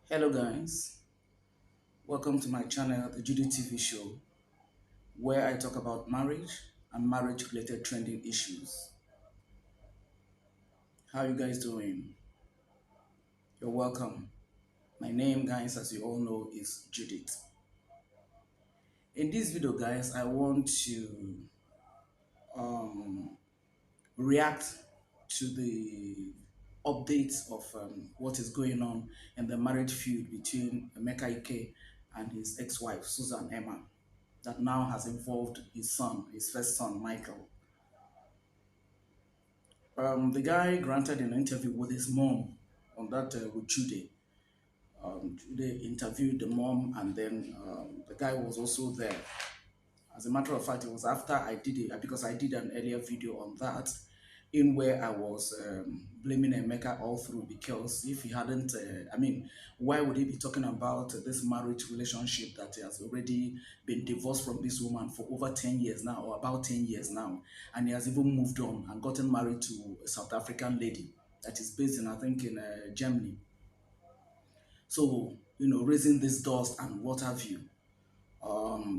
Hello guys, welcome to my channel, The Judy TV Show, where I talk about marriage and marriage-related trending issues. How you guys doing? You're welcome. My name, guys, as you all know, is Judith. In this video, guys, I want to um, react to the updates of what is going on in the marriage feud between Emeka Ike and his ex-wife, Suzanne Emma, that now has involved his son, his first son, Michael. The guy granted an interview with his mom on that with Jude. Jude interviewed the mom, and then the guy was also there. As a matter of fact, it was after I did it because I did an earlier video on that, in where I was blaming Emeka all through, because if he hadn't, why would he be talking about this marriage relationship that he has already been divorced from this woman for over 10 years now, or about 10 years now, and he has even moved on and gotten married to a South African lady that is based in, I think, in Germany. So, raising this dust and what have you.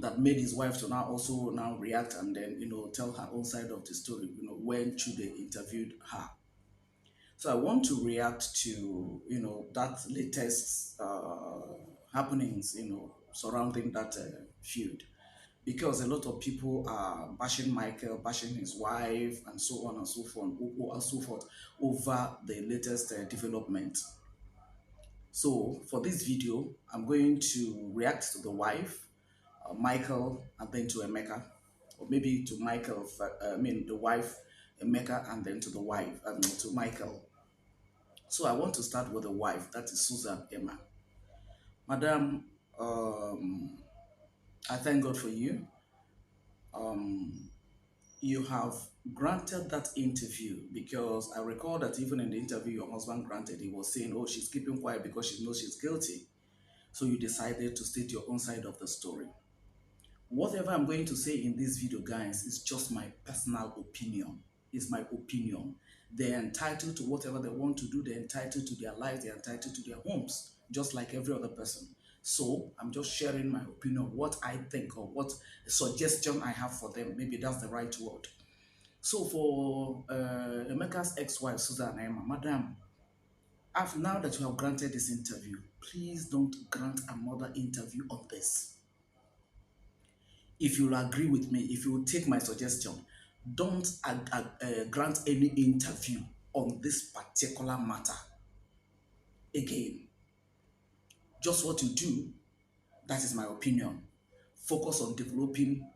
That made his wife to now also now react and then tell her own side of the story when Chude interviewed her. So I want to react to that latest happenings surrounding that feud, because a lot of people are bashing Michael, bashing his wife, and so on and so forth, over the latest development. So for this video, I'm going to react to the wife, Michael, and then to Emeka, or maybe to Michael, the wife, Emeka, and then to the wife, to Michael. So I want to start with the wife, that is Suzanne Emma. Madam, I thank God for you. You have granted that interview, because I recall that even in the interview your husband granted, he was saying, oh, she's keeping quiet because she knows she's guilty. So you decided to state your own side of the story. Whatever I'm going to say in this video, guys, is just my personal opinion. It's my opinion. They're entitled to whatever they want to do. They're entitled to their lives. They're entitled to their homes, just like every other person. So I'm just sharing my opinion, what I think, or what suggestion I have for them. Maybe that's the right word. So for Emeka's ex-wife, Suzanne Emma, Madam, now that you have granted this interview, please don't grant another interview on this. If you'll agree with me, if you'll take my suggestion, don't grant any interview on this particular matter again. Just what you do, that is my opinion. Focus on developing,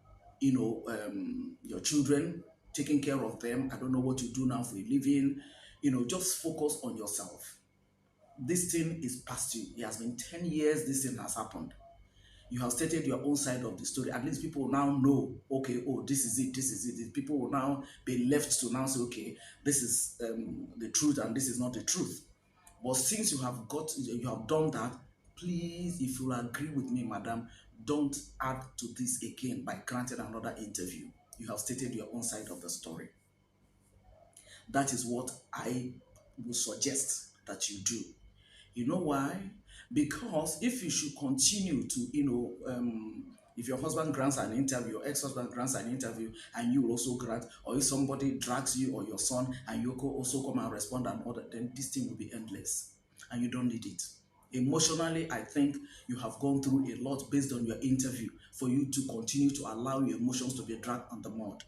your children, taking care of them. I don't know what you do now for a living. Just focus on yourself. This thing is past you. It has been 10 years this thing has happened. You have stated your own side of the story. At least people now know, okay, oh, this is it, this is it. People will now be left to now say, okay, this is the truth and this is not the truth. But since you have done that, please, if you agree with me, madam, don't add to this again by granting another interview. You have stated your own side of the story. That is what I would suggest that you do. You know why? Because if you should continue to, if your husband grants an interview, your ex-husband grants an interview, and you also grant, or if somebody drags you or your son, and you also come and respond and order, then this thing will be endless, and you don't need it. Emotionally, I think you have gone through a lot based on your interview for you to continue to allow your emotions to be dragged on the mud.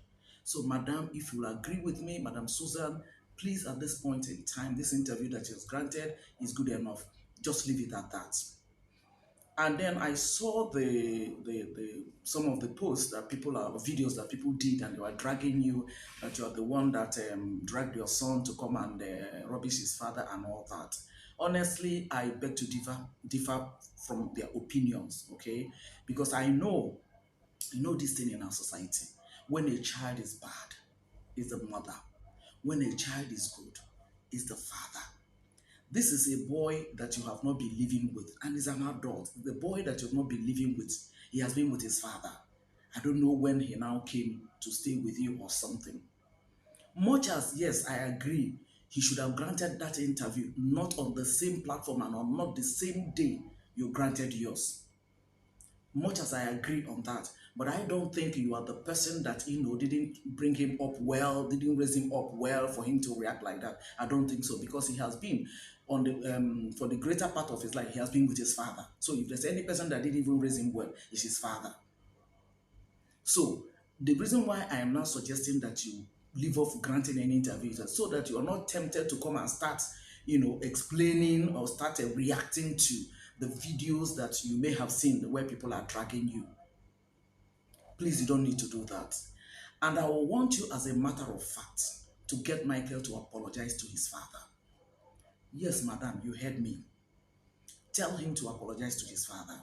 So, madam, if you will agree with me, Madam Susan, please, at this point in time, this interview that is granted is good enough. Just leave it at that. And then I saw the some of the posts that videos that people did, and they were dragging you, that you are the one that dragged your son to come and rubbish his father and all that. Honestly, I beg to differ from their opinions, okay? Because I know this thing in our society. When a child is bad, it's the mother. When a child is good, it's the father. This is a boy that you have not been living with, and is an adult. The boy that you have not been living with, he has been with his father. I don't know when he now came to stay with you or something. Much as, yes, I agree, he should have granted that interview not on the same platform and on not the same day you granted yours. Much as I agree on that, but I don't think you are the person that didn't bring him up well, didn't raise him up well for him to react like that. I don't think so because he has been on the for the greater part of his life, he has been with his father. So if there's any person that didn't even raise him well, it's his father. So the reason why I am now suggesting that you leave off granting any interviews is so that you are not tempted to come and start, explaining or start reacting to the videos that you may have seen where people are dragging you. Please, you don't need to do that. And I will want you, as a matter of fact, to get Michael to apologize to his father. Yes, madam, you heard me. Tell him to apologize to his father,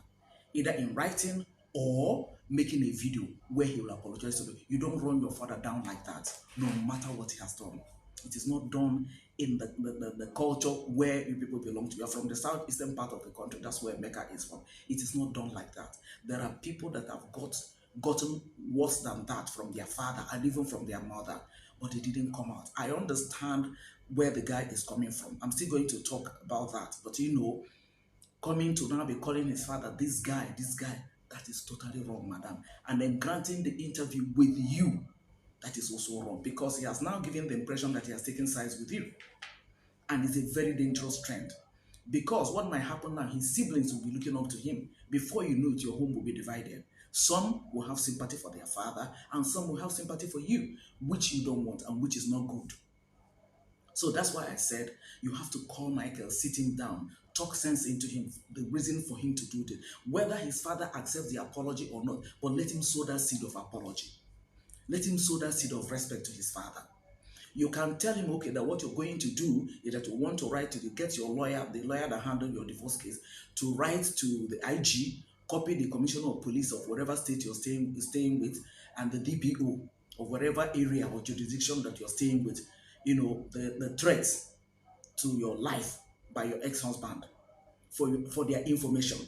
either in writing or making a video where he will apologize to him. You don't run your father down like that, no matter what he has done. It is not done in the culture where you people belong to. You are from the southeastern part of the country. That's where Mecca is from. It is not done like that. There are people that have gotten worse than that from their father and even from their mother, but they didn't come out. I understand where the guy is coming from. I'm still going to talk about that, but coming to now be calling his father, this guy, that is totally wrong, madam. And then granting the interview with you, that is also wrong because he has now given the impression that he has taken sides with you. And it's a very dangerous trend. Because what might happen now, his siblings will be looking up to him. Before you know it, your home will be divided. Some will have sympathy for their father, and some will have sympathy for you, which you don't want and which is not good. So that's why I said you have to call Michael, sit him down, talk sense into him, the reason for him to do this. Whether his father accepts the apology or not, but let him sow that seed of apology. Let him sow that seed of respect to his father. You can tell him, okay, that what you're going to do is that you want to write get your lawyer, the lawyer that handled your divorce case, to write to the IG, copy the commissioner of police of whatever state you're staying with, and the DPO of whatever area or jurisdiction that you're staying with, the threats to your life by your ex-husband for their information,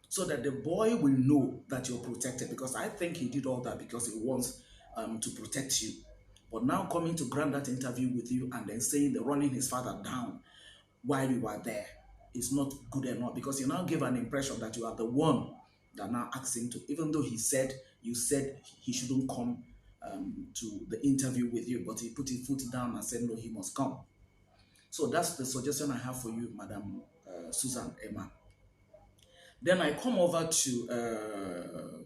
so that the boy will know that you're protected, because I think he did all that because he wants to protect you. But now coming to grant that interview with you and then saying the running his father down while you are there is not good enough, because you now give an impression that you are the one that now asked him to, even though you said he shouldn't come to the interview with you, but he put his foot down and said no, he must come. So that's the suggestion I have for you, Madam Suzanne Emma. Then I come over to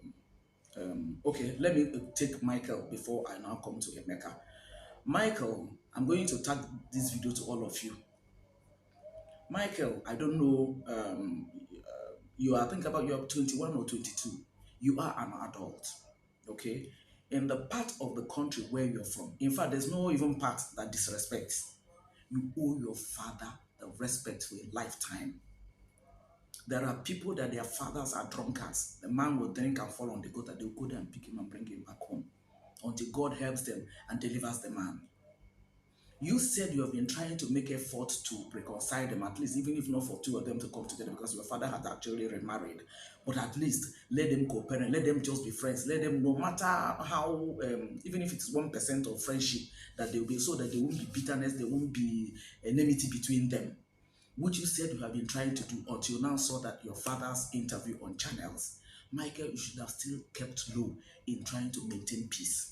okay, let me take Michael before I now come to Emeka. Michael, I'm going to tag this video to all of you. Michael, I don't know, you are thinking about you're 21 or 22. You are an adult, okay? In the part of the country where you're from, in fact, there's no even part that disrespects. You owe your father the respect for a lifetime. There are people that their fathers are drunkards. The man will drink and fall on the gutter. They'll go there and pick him and bring him back home until God helps them and delivers the man. You said you have been trying to make effort to reconcile them, at least, even if not for two of them to come together, because your father had actually remarried. But at least let them co-parent, let them just be friends, let them, no matter how, even if it's 1% of friendship, that they will be, so that there won't be bitterness, there won't be enmity between them, which you said you have been trying to do until now saw that your father's interview on channels. Michael, you should have still kept low in trying to maintain peace.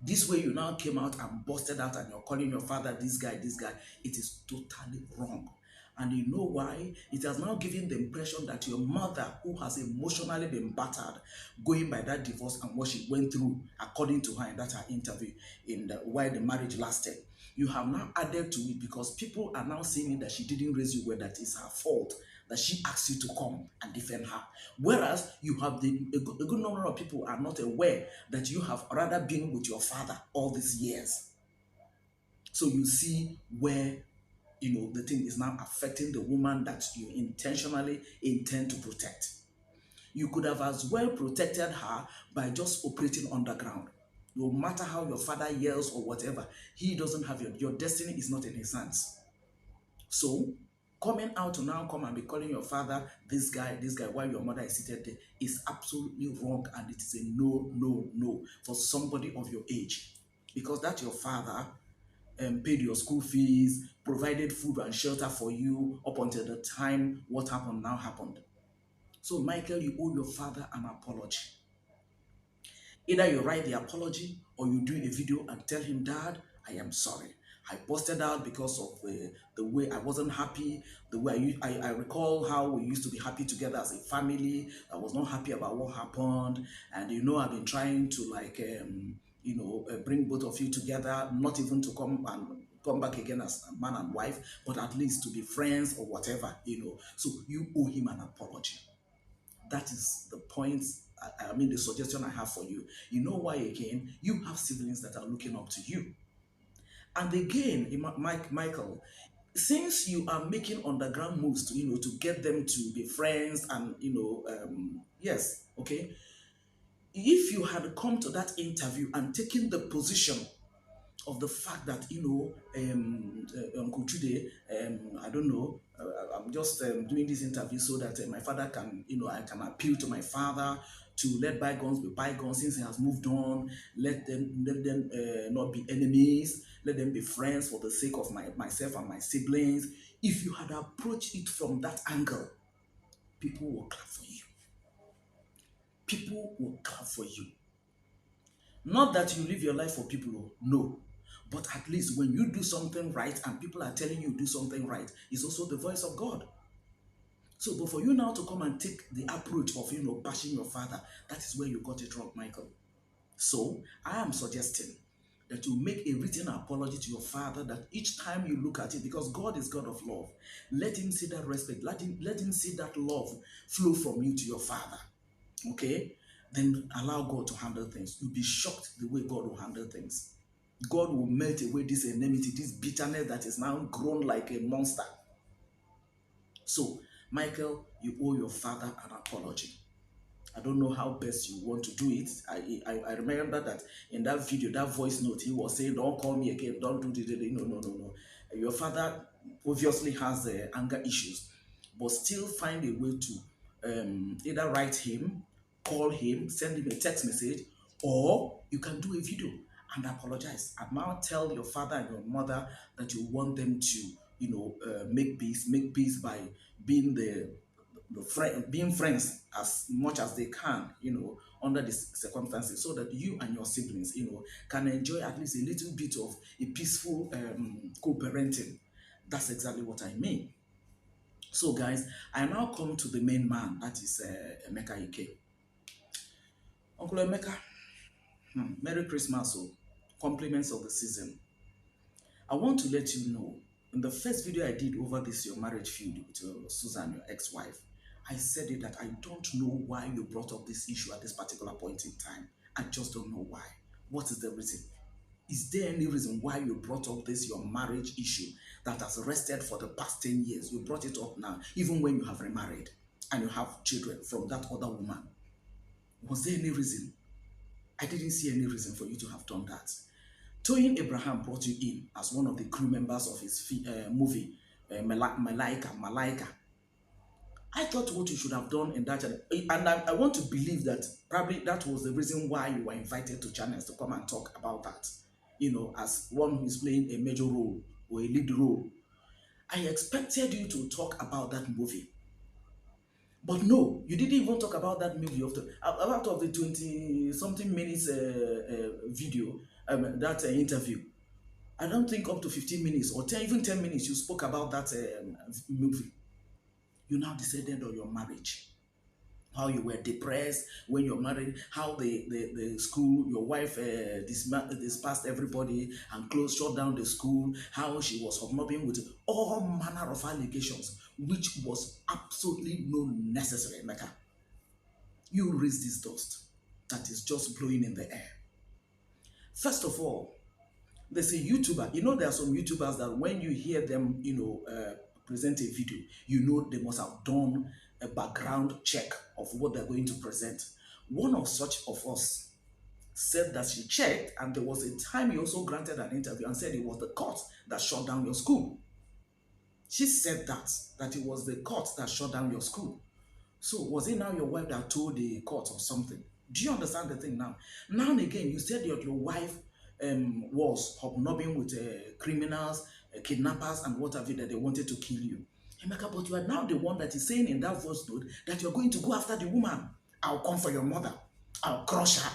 This way you now came out and busted out and you're calling your father this guy. It is totally wrong. And you know why? It has now given the impression that your mother, who has emotionally been battered, going by that divorce and what she went through, according to her in that her interview, while the marriage lasted, you have now added to it because people are now saying that she didn't raise you well, that it's her fault, that she asked you to come and defend her. Whereas you have a good number of people are not aware that you have rather been with your father all these years. So you see where the thing is now affecting the woman that you intentionally intend to protect. You could have as well protected her by just operating underground. No matter how your father yells or whatever, he doesn't have your destiny is not in his hands. So coming out to now come and be calling your father this guy while your mother is seated there is absolutely wrong, and it is a no for somebody of your age, because that your father paid your school fees, provided food and shelter for you up until the time what happened now happened. So, Michael, you owe your father an apology. Either you write the apology or you do a video and tell him, Dad, I am sorry. I busted out because of the way I wasn't happy, the way I recall how we used to be happy together as a family. I was not happy about what happened. And I've been trying to bring both of you together, not even to come back again as a man and wife, but at least to be friends or whatever. So you owe him an apology. That is the point. The suggestion I have for you. You know why again? You have siblings that are looking up to you. And again, Michael, since you are making underground moves to get them to be friends and yes, okay. If you had come to that interview and taken the position of the fact that Uncle Chude, I don't know, I'm just doing this interview so that my father can, I can appeal to my father to let bygones be bygones since he has moved on. Let them not be enemies. Let them be friends for the sake of myself and my siblings. If you had approached it from that angle, people will clap for you. People will clap for you. Not that you live your life for people, no. But at least when you do something right and people are telling you do something right, it's also the voice of God. So, but for you now to come and take the approach of, bashing your father, that is where you got it wrong, Michael. So, I am suggesting that you make a written apology to your father, that each time you look at it, because God is God of love, let him see that respect, let him see that love flow from you to your father. Okay? Then allow God to handle things. You'll be shocked the way God will handle things. God will melt away this enmity, this bitterness that is now grown like a monster. So, Michael, you owe your father an apology. I don't know how best you want to do it. I remember that in that video, that voice note, he was saying, "Don't call me again. Don't do this." No, no, no, no. Your father obviously has anger issues, but still find a way to either write him, call him, send him a text message, or you can do a video and apologize. And now tell your father and your mother that you want them to, make peace by being being friends as much as they can, under these circumstances, so that you and your siblings, can enjoy at least a little bit of a peaceful co-parenting. That's exactly what I mean. So, guys, I now come to the main man, that is Emeka Ike. Uncle Emeka, Merry Christmas, oh, compliments of the season. I want to let you know, in the first video I did over this your marriage feud with Suzanne, your ex-wife, I said it that I don't know why you brought up this issue at this particular point in time. I just don't know why. What is the reason? Is there any reason why you brought up this your marriage issue that has rested for the past 10 years? You brought it up now, even when you have remarried and you have children from that other woman. Was there any reason? I didn't see any reason for you to have done that. Toyin Abraham brought you in as one of the crew members of his movie, Malaika. I thought what you should have done in that channel, and I want to believe that probably that was the reason why you were invited to channels to come and talk about that, as one who is playing a major role or a lead role. I expected you to talk about that movie. But no, you didn't even talk about that movie out of the 20 something minutes video, that interview. I don't think up to 15 minutes or 10, even 10 minutes you spoke about that movie. You now decided on your marriage. How you were depressed when you're married, how the school, your wife dispersed everybody and shut down the school, how she was hobnobbing with all manner of allegations, which was absolutely not necessary, Mecca. You raise this dust that is just blowing in the air. First of all, there's a YouTuber. There are some YouTubers that when you hear them, present a video, they must have done a background check of what they're going to present. One of such of us said that she checked, and there was a time he also granted an interview and said it was the court that shut down your school. She said that it was the court that shut down your school. So was it now your wife that told the court or something? Do you understand the thing now? Now and again, you said that your wife was hobnobbing with criminals, kidnappers, and what have you, that they wanted to kill you. Emeka, but you are now the one that is saying in that voice note that you're going to go after the woman. I'll come for your mother. I'll crush her.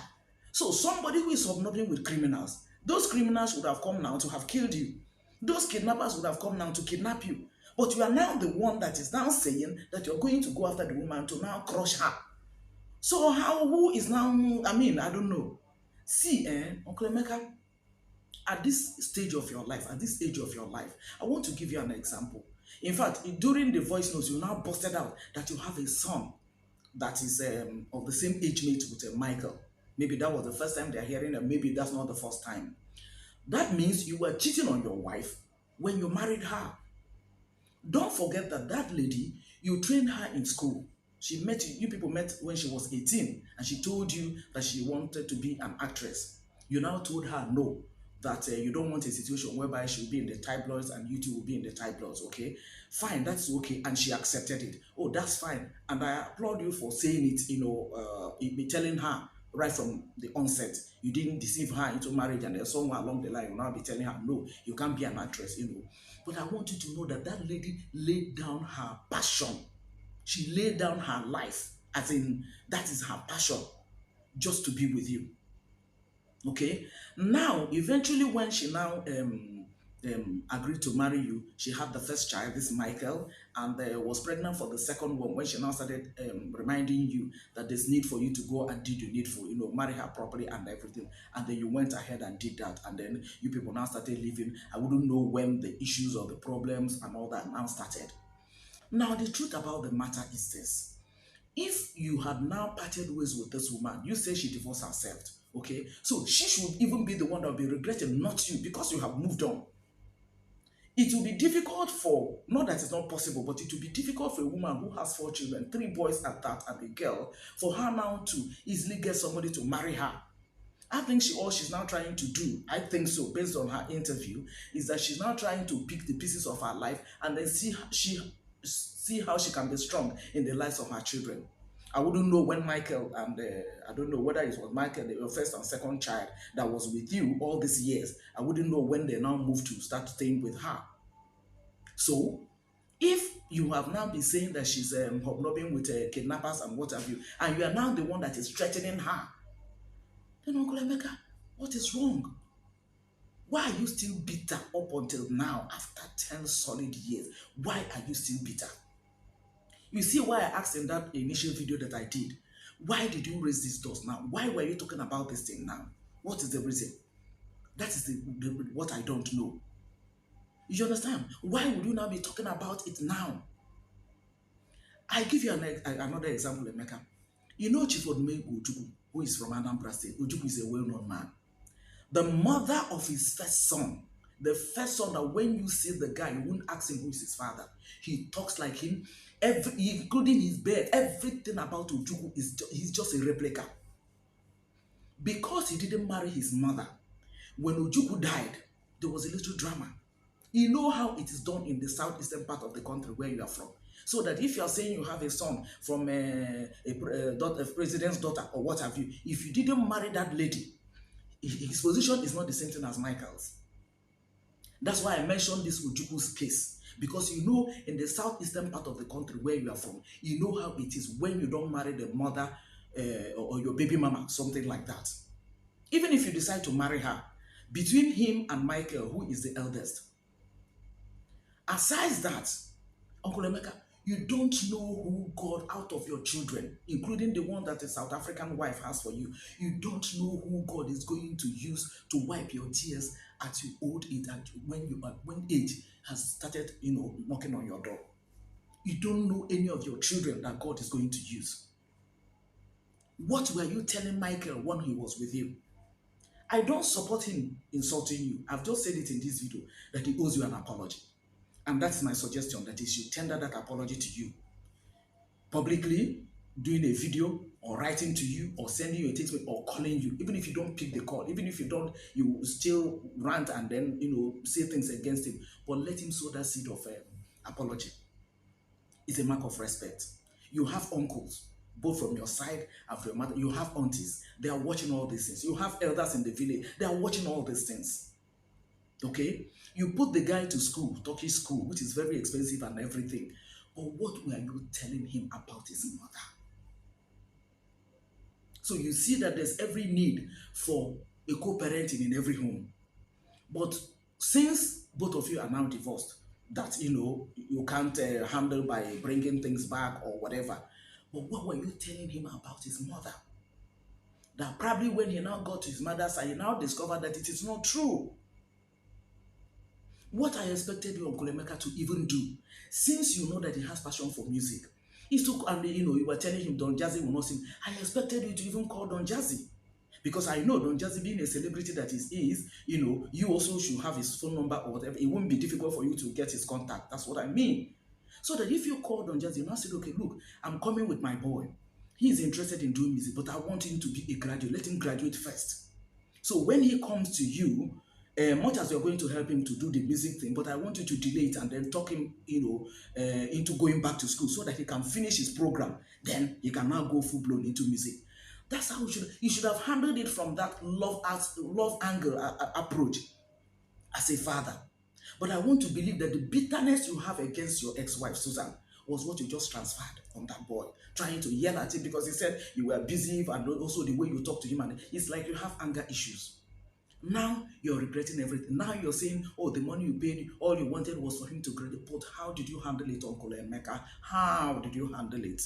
So somebody who is hobnobbing with criminals, those criminals would have come now to have killed you. Those kidnappers would have come now to kidnap you. But you are now the one that is now saying that you're going to go after the woman to now crush her. So how, who is now, I mean, I don't know. See, Uncle Emeka, at this stage of your life, at this age of your life, I want to give you an example. In fact, during the voice notes, you now busted out that you have a son that is of the same age mate with Michael. Maybe that was the first time they're hearing, and maybe that's not the first time. That means you were cheating on your wife when you married her. Don't forget that that lady, you trained her in school. She met you, you people met when she was 18, and she told you that she wanted to be an actress. You now told her no, that you don't want a situation whereby she'll be in the tabloids and you two will be in the tabloids, okay? Fine, that's okay, and she accepted it. Oh, that's fine, and I applaud you for saying it, be telling her right from the onset. You didn't deceive her into marriage, and then somewhere along the line, you'll now be telling her, no, you can't be an actress. But I want you to know that that lady laid down her passion. She laid down her life, as in, that is her passion, just to be with you. Okay? Now, eventually, when she now agreed to marry you, she had the first child, this Michael, and was pregnant for the second one when she now started reminding you that there's need for you to go and do the needful, marry her properly and everything. And then you went ahead and did that. And then you people now started living. I wouldn't know when the issues or the problems and all that now started. Now, the truth about the matter is this. If you had now parted ways with this woman, you say she divorced herself, okay? So she should even be the one that will be regretting, not you, because you have moved on. It will be difficult for, not that it's not possible, but it will be difficult for a woman who has 4 children, 3 boys at that, and a girl, for her now to easily get somebody to marry her. I think all she's now trying to do, I think so, based on her interview, is that she's now trying to pick the pieces of her life and then see how she can be strong in the lives of her children. I wouldn't know when Michael and I don't know whether it was Michael, your first and second child, that was with you all these years. I wouldn't know when they now moved to start staying with her. So, if you have now been saying that she's hobnobbing with kidnappers and what have you, and you are now the one that is threatening her, then Uncle Emeka, what is wrong? Why are you still bitter up until now after 10 solid years? Why are you still bitter? You see why I asked in that initial video that I did, why did you raise these doors now? Why were you talking about this thing now? What is the reason? That is what I don't know. You understand? Why would you now be talking about it now? I give you another example, Emeka. You know Chief Odumegwu Ojukwu, who is from Anambra State. Ojukwu is a well-known man. The mother of his first son, the first son that when you see the guy, you won't ask him who is his father. He talks like him, including his bed. Everything about Ojukwu he's just a replica. Because he didn't marry his mother, when Ojukwu died, there was a little drama. You know how it is done in the southeastern part of the country where you are from. So that if you are saying you have a son from a president's daughter or what have you, if you didn't marry that lady, his position is not the same thing as Michael's. That's why I mentioned this Ojukwu's case. Because you know, in the southeastern part of the country where you are from, you know how it is when you don't marry the mother or your baby mama, something like that. Even if you decide to marry her, between him and Michael, who is the eldest, aside that, Uncle Emeka, you don't know who God out of your children, including the one that a South African wife has for you, you don't know who God is going to use to wipe your tears at your old age, and when age has started, knocking on your door. You don't know any of your children that God is going to use. What were you telling Michael when he was with you? I don't support him insulting you. I've just said it in this video that he owes you an apology. And that's my suggestion, that he should tender that apology to you. Publicly, doing a video, or writing to you, or sending you a text, or calling you. Even if you don't pick the call, even if you don't, you still rant and then, say things against him. But let him sow that seed of apology. It's a mark of respect. You have uncles. both from your side and from your mother. You have aunties, they are watching all these things. You have elders in the village, they are watching all these things. Okay? You put the guy to school, Turkish school, which is very expensive and everything. But what were you telling him about his mother? So you see that there's every need for a co-parenting in every home. But since both of you are now divorced, that you can't handle by bringing things back or whatever. But what were you telling him about his mother? That probably when he now got to his mother's side, he now discovered that it is not true. What I expected you, Uncle Emeka, to even do, since you know that he has passion for music, is to, and you were telling him Don Jazzy will not sing. I expected you to even call Don Jazzy. Because I know Don Jazzy being a celebrity that he is, you also should have his phone number or whatever. It won't be difficult for you to get his contact. That's what I mean. So that if you call Don Jazzy, you now say, okay, look, I'm coming with my boy. He is interested in doing music, but I want him to be a graduate. Let him graduate first. So when he comes to you, much as you're going to help him to do the music thing, but I want you to delay it and then talk him, into going back to school so that he can finish his program. Then he can now go full blown into music. That's how you should have handled it from that love angle approach as a father. But I want to believe that the bitterness you have against your ex-wife, Susan, was what you just transferred on that boy, trying to yell at him because he said you were busy, and also the way you talk to him, and it's like you have anger issues. Now you're regretting everything. Now you're saying, oh, the money you paid, all you wanted was for him to graduate. But how did you handle it, Uncle Emeka? How did you handle it?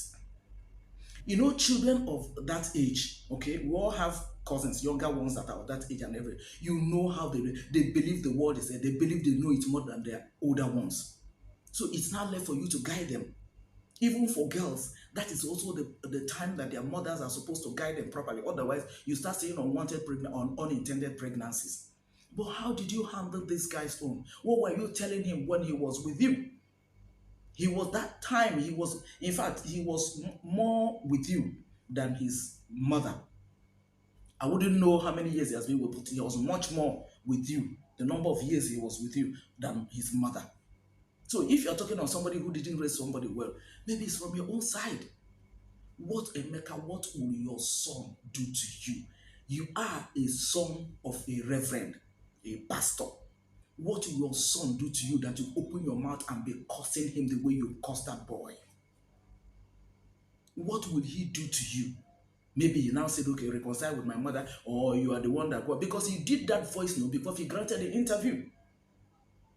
Children of that age, okay, we all have cousins, younger ones that are of that age and everything. You know how they believe the word is there. They believe they know it more than their older ones. So it's now left for you to guide them. Even for girls, that is also the time that their mothers are supposed to guide them properly. Otherwise, you start seeing unintended pregnancies. But how did you handle this guy's own? What were you telling him when he was with you? He was that time, in fact, he was more with you than his mother. I wouldn't know how many years he has been with, but he was much more with you, the number of years he was with you, than his mother. So if you're talking on somebody who didn't raise somebody well, maybe it's from your own side. What, Emeka, what will your son do to you? You are a son of a reverend, a pastor. What will your son do to you that you open your mouth and be cursing him the way you cursed that boy? What will he do to you? Maybe he now said, okay, reconcile with my mother, or you are the one that got, because he did that voice note because he granted the interview.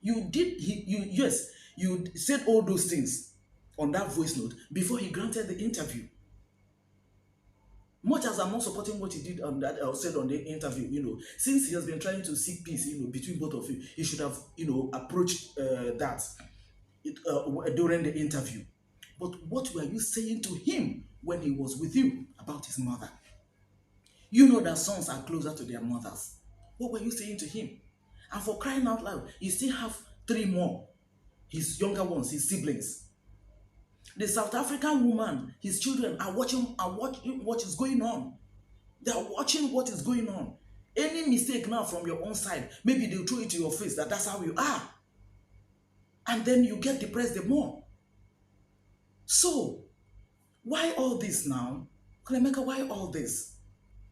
Yes, you said all those things on that voice note before he granted the interview. Much as I'm not supporting what he did on that, said on the interview, since he has been trying to seek peace, between both of you, he should have, approached that during the interview. But what were you saying to him when he was with you about his mother? You know that sons are closer to their mothers. What were you saying to him? And for crying out loud, you still have 3 more, his younger ones, his siblings. The South African woman, his children are watching what is going on. They are watching what is going on. Any mistake now from your own side, maybe they'll throw it to your face that that's how you are. And then you get depressed the more. So, why all this now? Emeka, why all this?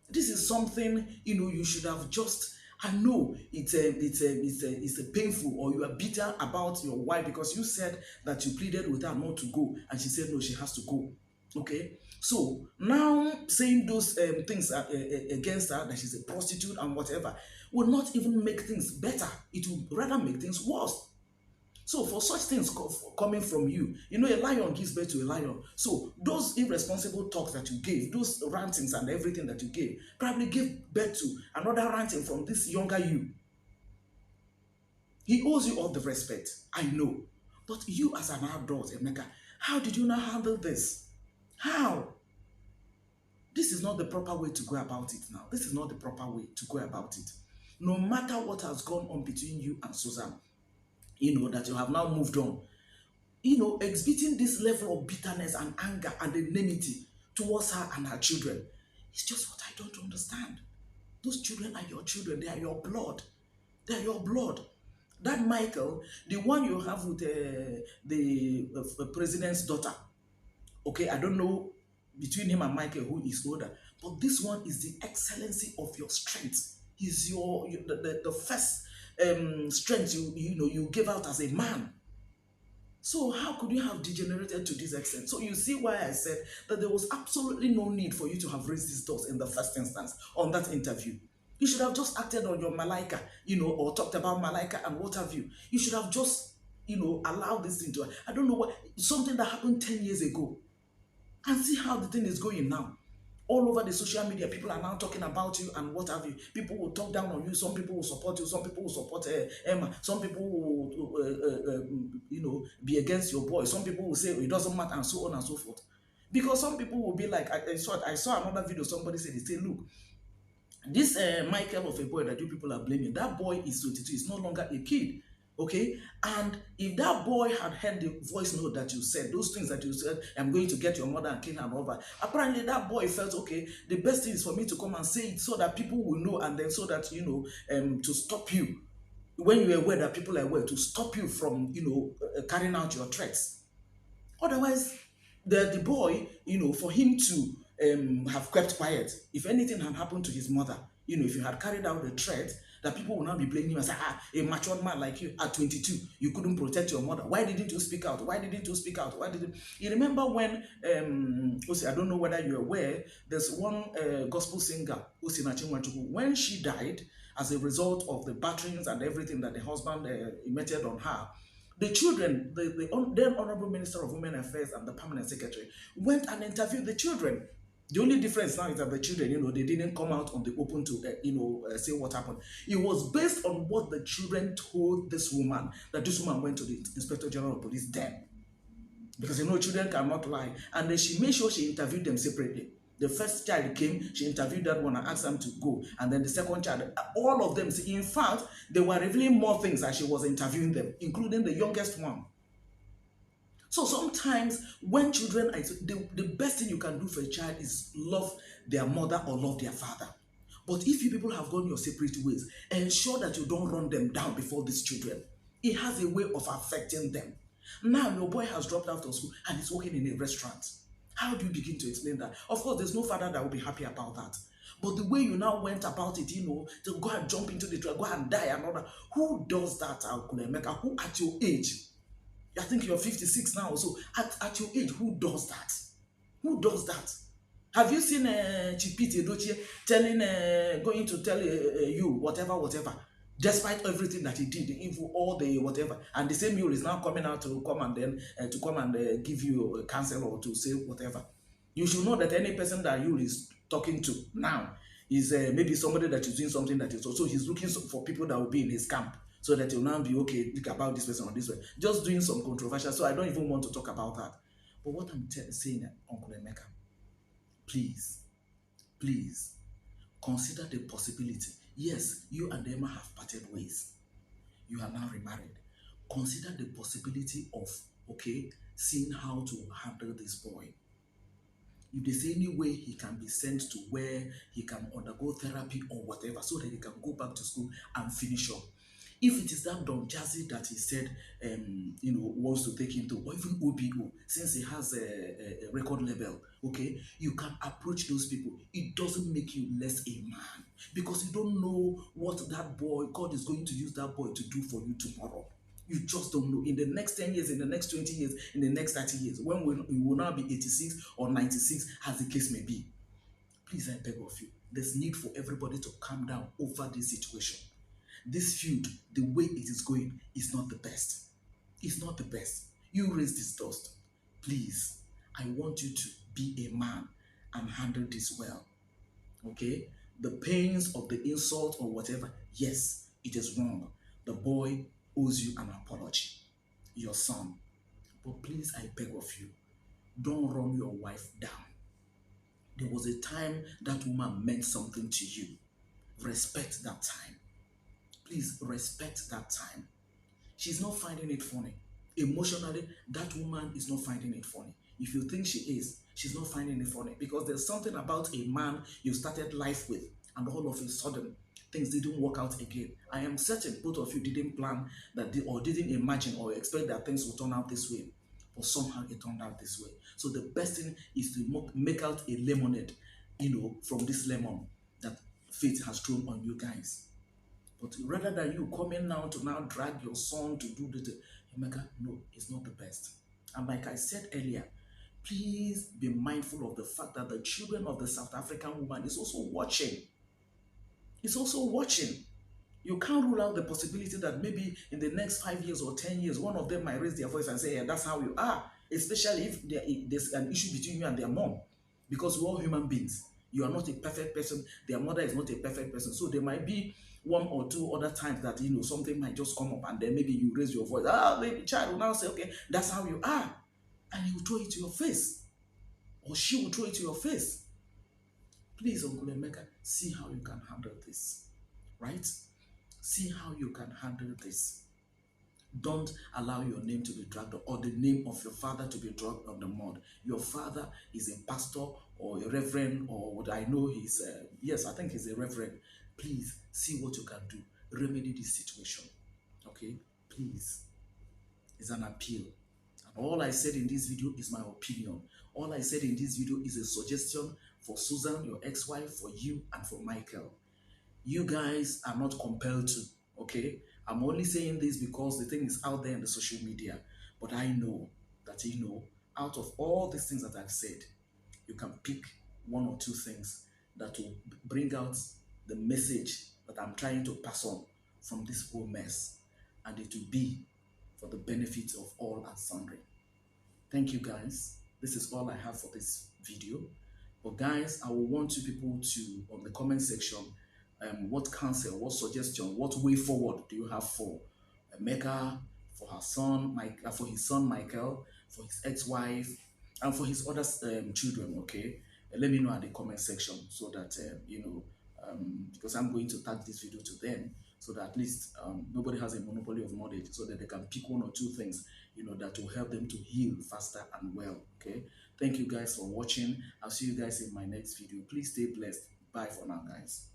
This is something, you should have just, I know it's a painful, or you are bitter about your wife because you said that you pleaded with her not to go and she said no, she has to go. Okay, so now saying those things against her, that she's a prostitute and whatever, will not even make things better. It will rather make things worse. So for such things coming from you, a lion gives birth to a lion. So those irresponsible talks that you gave, those rantings and everything that you gave, probably gave birth to another ranting from this younger you. He owes you all the respect, I know. But you as an adult, Emeka, how did you now handle this? How? This is not the proper way to go about it now. This is not the proper way to go about it. No matter what has gone on between you and Suzanne, that you have now moved on, exhibiting this level of bitterness and anger and enmity towards her and her children, it's just what I don't understand. Those children are your children. They are your blood. They are your blood. That Michael, the one you have with the president's daughter, okay, I don't know between him and Michael, who is older. But this one is the excellency of your strength. Is the first strength you give out as a man. So how could you have degenerated to this extent? So you see why I said that there was absolutely no need for you to have raised these doors in the first instance on that interview. You should have just acted on your Malaika, or talked about Malaika and what have you. You should have just, allowed this thing to. I don't know what something that happened 10 years ago, and see how the thing is going now. All over the social media, people are now talking about you and what have you. People will talk down on you. Some people will support you. Some people will support Emma. Some people will, be against your boy. Some people will say it doesn't matter, and so on and so forth. Because some people will be like, I saw another video. Somebody said, they say, look, this Michael of a boy that you people are blaming, that boy is 22. He's no longer a kid. Okay, and if that boy had heard the voice note that you said, those things that you said, I'm going to get your mother and kill her and over. Apparently, that boy felt, okay, the best thing is for me to come and say it so that people will know, and then so that, to stop you when you are aware that people are aware, to stop you from, carrying out your threats. Otherwise, the boy, for him to have kept quiet, if anything had happened to his mother, if you had carried out the threat, that people will now be blaming you and say, a matured man like you at 22, you couldn't protect your mother. Why didn't you speak out? Why didn't you speak out? Why didn't you remember when I don't know whether you're aware, there's one gospel singer, when she died as a result of the batterings and everything that the husband emitted on her. The children, the then Honorable Minister of Women Affairs and the Permanent Secretary went and interviewed the children. The only difference now is that the children, they didn't come out on the open to, say what happened. It was based on what the children told this woman, that this woman went to the Inspector General of Police then. Because, children cannot lie. And then she made sure she interviewed them separately. The first child came, she interviewed that one and asked them to go. And then the second child, all of them, in fact, they were revealing more things as she was interviewing them, including the youngest one. So sometimes when children, the best thing you can do for a child is love their mother or love their father. But if you people have gone your separate ways, ensure that you don't run them down before these children. It has a way of affecting them. Now your boy has dropped out of school and is working in a restaurant. How do you begin to explain that? Of course, there's no father that will be happy about that. But the way you now went about it, to go and jump into the truck, go and die and all that. Who does that, Actor Emeka? Who at your age? I think you're 56 now. So at your age, who does that? Who does that? Have you seen Chipiti Edochie going to tell you whatever, despite everything that he did, evil, all the whatever, and the same you is now coming out to come and then give you a counsel or to say whatever. You should know that any person that you is talking to now is maybe somebody that is doing something that is also he's looking for people that will be in his camp, so that you'll now be okay, think about this person or this way. Just doing some controversial, so I don't even want to talk about that. But what I'm saying, Uncle Emeka, please, consider the possibility. Yes, you and Emma have parted ways. You are now remarried. Consider the possibility of, seeing how to handle this boy. If there's any way he can be sent to where he can undergo therapy or whatever, so that he can go back to school and finish up. If it is that Don Jazzy that he said, wants to take him to, or even OBO, since he has a record label, you can approach those people. It doesn't make you less a man, because you don't know what that boy, God is going to use that boy to do for you tomorrow. You just don't know. In the next 10 years, in the next 20 years, in the next 30 years, when we will now be 86 or 96, as the case may be. Please, I beg of you, there's need for everybody to calm down over this situation. This feud, the way it is going, is not the best. It's not the best. You raise this dust. Please, I want you to be a man and handle this well. Okay? The pains of the insult or whatever, yes, it is wrong. The boy owes you an apology. Your son. But please, I beg of you, don't run your wife down. There was a time that woman meant something to you. Respect that time. Please respect that time. She's not finding it funny. Emotionally, that woman is not finding it funny. If you think she is, she's not finding it funny, because there's something about a man you started life with, and all of a sudden, things didn't work out again. I am certain both of you didn't plan that, or didn't imagine or expect that things would turn out this way. but somehow it turned out this way. So the best thing is to make out a lemonade, from this lemon that fate has thrown on you guys. But rather than you coming now to now drag your son to do the Emeka, no, it's not the best. And like I said earlier, please be mindful of the fact that the children of the South African woman is also watching. It's also watching. You can't rule out the possibility that maybe in the next 5 years or 10 years, one of them might raise their voice and say, yeah, that's how you are. Especially if there's an issue between you and their mom. Because we're all human beings. You are not a perfect person. Their mother is not a perfect person. So there might be one or two other times that, something might just come up and then maybe you raise your voice. Maybe child will now say, okay, that's how you are. And he will throw it to your face. Or she will throw it to your face. Please, Uncle Emeka, see how you can handle this. Right? See how you can handle this. Don't allow your name to be dragged or the name of your father to be dragged on the mud. Your father is a pastor or a reverend or what I know he's, yes, I think he's a reverend. Please see what you can do. Remedy this situation. Okay? Please. It's an appeal. And all I said in this video is my opinion. All I said in this video is a suggestion for Susan, your ex-wife, for you, and for Michael. You guys are not compelled to, okay? I'm only saying this because the thing is out there in the social media. But I know that, out of all these things that I've said, you can pick one or two things that will bring out the message that I'm trying to pass on from this whole mess. And it will be for the benefit of all and sundry. Thank you, guys. This is all I have for this video. But guys, I will want you people to, on the comment section, what counsel, what suggestion, what way forward do you have for Emeka, for her son, for his son Michael, for his ex-wife, and for his other children? Okay, let me know at the comment section so that because I'm going to tag this video to them so that at least nobody has a monopoly of knowledge, so that they can pick one or two things that will help them to heal faster and well. Okay, thank you guys for watching. I'll see you guys in my next video. Please stay blessed. Bye for now, guys.